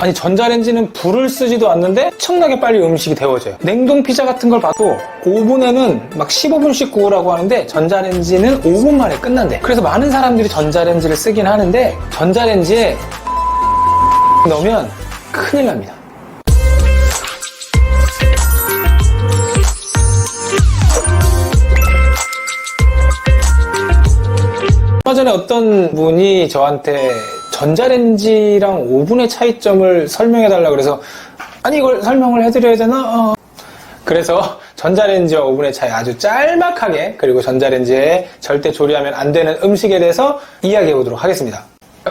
아니 전자레인지는 불을 쓰지도 않는데 엄청나게 빨리 음식이 데워져요. 냉동 피자 같은 걸 봐도 오븐에는 막 15분씩 구우라고 하는데 전자레인지는 5분 만에 끝난대. 그래서 많은 사람들이 전자레인지를 쓰긴 하는데 전자레인지에 넣으면 큰일 납니다. 얼마 전에 어떤 분이 저한테 전자레인지랑 오븐의 차이점을 설명해달라고 그래서 아니 이걸 설명을 해드려야 되나? 그래서 전자레인지와 오븐의 차이 아주 짤막하게 그리고 전자레인지에 절대 조리하면 안 되는 음식에 대해서 이야기해 보도록 하겠습니다.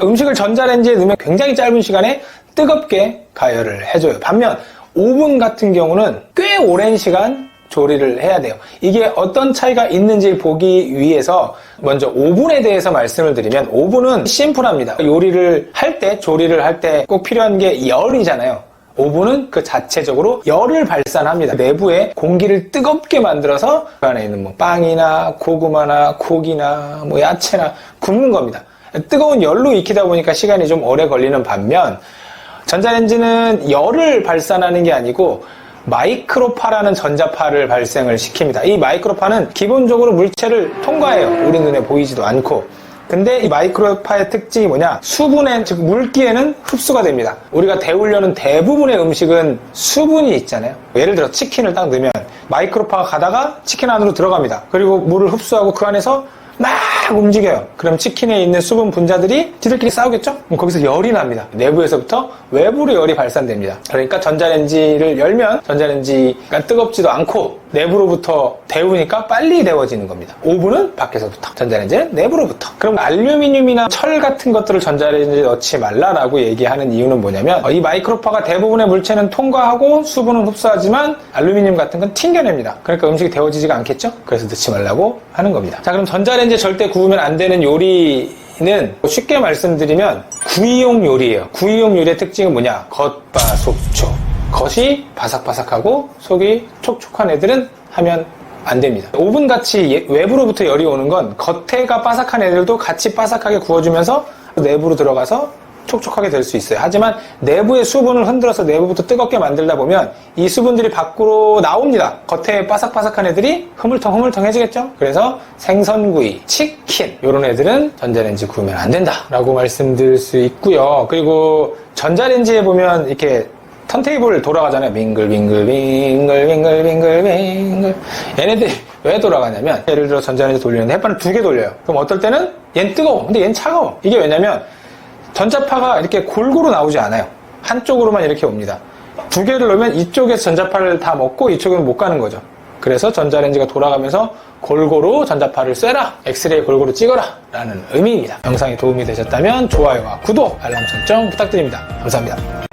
음식을 전자레인지에 넣으면 굉장히 짧은 시간에 뜨겁게 가열을 해줘요. 반면 오븐 같은 경우는 꽤 오랜 시간 조리를 해야 돼요. 이게 어떤 차이가 있는지 보기 위해서 먼저 오븐에 대해서 말씀을 드리면 오븐은 심플합니다. 요리를 할 때, 조리를 할 때 꼭 필요한 게 열이잖아요. 오븐은 그 자체적으로 열을 발산합니다. 내부에 공기를 뜨겁게 만들어서 그 안에 있는 뭐 빵이나 고구마나 고기나 뭐 야채나 굽는 겁니다. 뜨거운 열로 익히다 보니까 시간이 좀 오래 걸리는 반면 전자레인지는 열을 발산하는 게 아니고 마이크로파라는 전자파를 발생을 시킵니다. 이 마이크로파는 기본적으로 물체를 통과해요. 우리 눈에 보이지도 않고. 근데 이 마이크로파의 특징이 뭐냐? 수분에, 즉 물기에는 흡수가 됩니다. 우리가 데우려는 대부분의 음식은 수분이 있잖아요. 예를 들어 치킨을 딱 넣으면 마이크로파가 가다가 치킨 안으로 들어갑니다. 그리고 물을 흡수하고 그 안에서 막 움직여요. 그럼 치킨에 있는 수분 분자들이 지들끼리 싸우겠죠? 그럼 거기서 열이 납니다. 내부에서부터 외부로 열이 발산됩니다. 그러니까 전자레인지를 열면 전자레인지가 뜨겁지도 않고 내부로부터 데우니까 빨리 데워지는 겁니다. 오븐은 밖에서부터, 전자레인지는 내부로부터. 그럼 알루미늄이나 철 같은 것들을 전자레인지에 넣지 말라라고 얘기하는 이유는 뭐냐면 이 마이크로파가 대부분의 물체는 통과하고 수분은 흡수하지만 알루미늄 같은 건 튕겨냅니다. 그러니까 음식이 데워지지가 않겠죠? 그래서 넣지 말라고 하는 겁니다. 자, 그럼 전자레인지에 절대 구우면 안 되는 요리는 쉽게 말씀드리면 구이용 요리예요. 구이용 요리의 특징은 뭐냐? 겉바속촉. 겉이 바삭바삭하고 속이 촉촉한 애들은 하면 안 됩니다. 오븐같이 외부로부터 열이 오는 건 겉에가 바삭한 애들도 같이 바삭하게 구워주면서 내부로 들어가서 촉촉하게 될 수 있어요. 하지만 내부의 수분을 흔들어서 내부부터 뜨겁게 만들다 보면 이 수분들이 밖으로 나옵니다. 겉에 바삭바삭한 애들이 흐물텅흐물텅해지겠죠? 그래서 생선구이, 치킨 이런 애들은 전자레인지 구우면 안 된다라고 말씀드릴 수 있고요. 그리고 전자레인지에 보면 이렇게 턴테이블 돌아가잖아요. 빙글빙글. 얘네들이 왜 돌아가냐면 예를 들어 전자레인지 돌리는데 햇반을 2개 돌려요. 그럼 어떨 때는 얘는 뜨거워. 근데 얘는 차가워. 이게 왜냐면 전자파가 이렇게 골고루 나오지 않아요. 한쪽으로만 이렇게 옵니다. 2개를 넣으면 이쪽에서 전자파를 다 먹고 이쪽은 못 가는 거죠. 그래서 전자레인지가 돌아가면서 골고루 전자파를 쐬라, 엑스레이 골고루 찍어라 라는 의미입니다. 영상이 도움이 되셨다면 좋아요와 구독, 알람 설정 부탁드립니다. 감사합니다.